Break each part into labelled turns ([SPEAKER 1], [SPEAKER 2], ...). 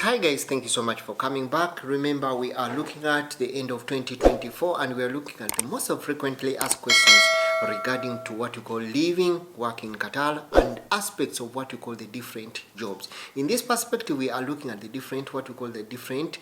[SPEAKER 1] Hi guys, thank you so much for coming back. Remember, we are looking at the end of 2024 and we are looking at the most frequently asked questions regarding to what you call living, working in Qatar, and aspects of what you call the different jobs. In this perspective, we are looking at the different, what you call the different.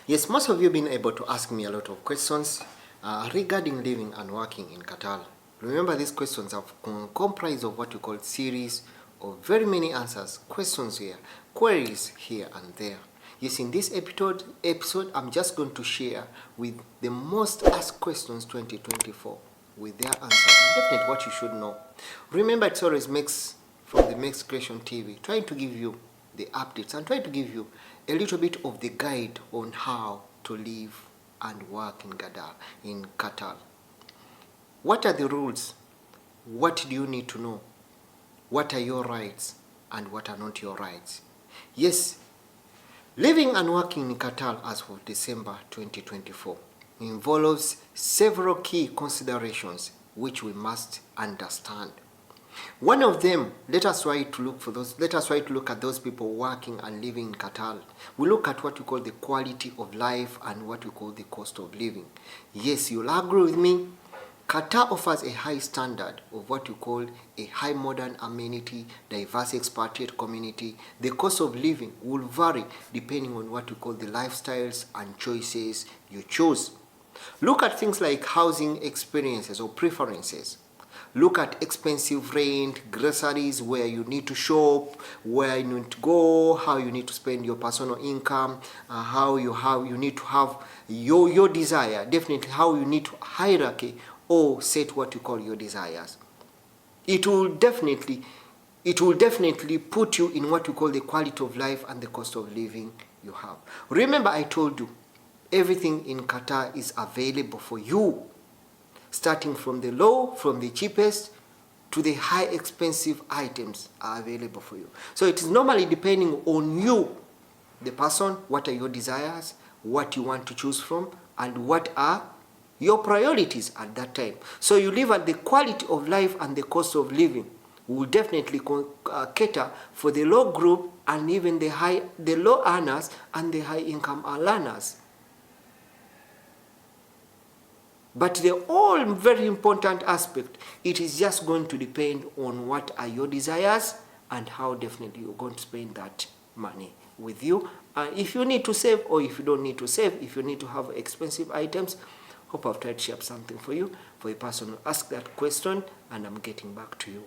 [SPEAKER 1] Yes, most of you have been able to ask me a lot of questions regarding living and working in Qatar. Remember, these questions have comprised of what you call series of very many answers, questions here, queries here and there. Yes, in this episode, I'm just going to share with the most asked questions 2024 with their answers. Definitely what you should know. Remember, it's always Mex from the Mexcreationtv, trying to give you the updates and try to give you a little bit of the guide on how to live and work in Qatar. What are the rules? What do you need to know? What are your rights and what are not your rights? Yes, living and working in Qatar as of December 2024 involves several key considerations which we must understand. One of them, let us try to look at those people working and living in Qatar. We look at what we call the quality of life and what we call the cost of living. Yes, you'll agree with me. Qatar offers a high standard of what you call a high modern amenity, diverse expatriate community. The cost of living will vary depending on what you call the lifestyles and choices you choose. Look at things like housing experiences or preferences. Look at expensive rent, groceries, where you need to shop, where you need to go, how you need to spend your personal income, how you need to have your desire, definitely how you need to hierarchy or set what you call your desires. It will definitely put you in what you call the quality of life and the cost of living you have. Remember, I told you, everything in Qatar is available for you. Starting from the low, from the cheapest, to the high expensive items are available for you. So it is normally depending on you, the person, what are your desires, what you want to choose from, and what are your priorities at that time. So you live at the quality of life and the cost of living will definitely cater for the low group and even the low earners and the high income earners. But the all very important aspect, it is just going to depend on what are your desires and how definitely you're going to spend that money with you. If you need to save or if you don't need to save, if you need to have expensive items, hope I've tried to share something for you, for a person who asked that question, and I'm getting back to you.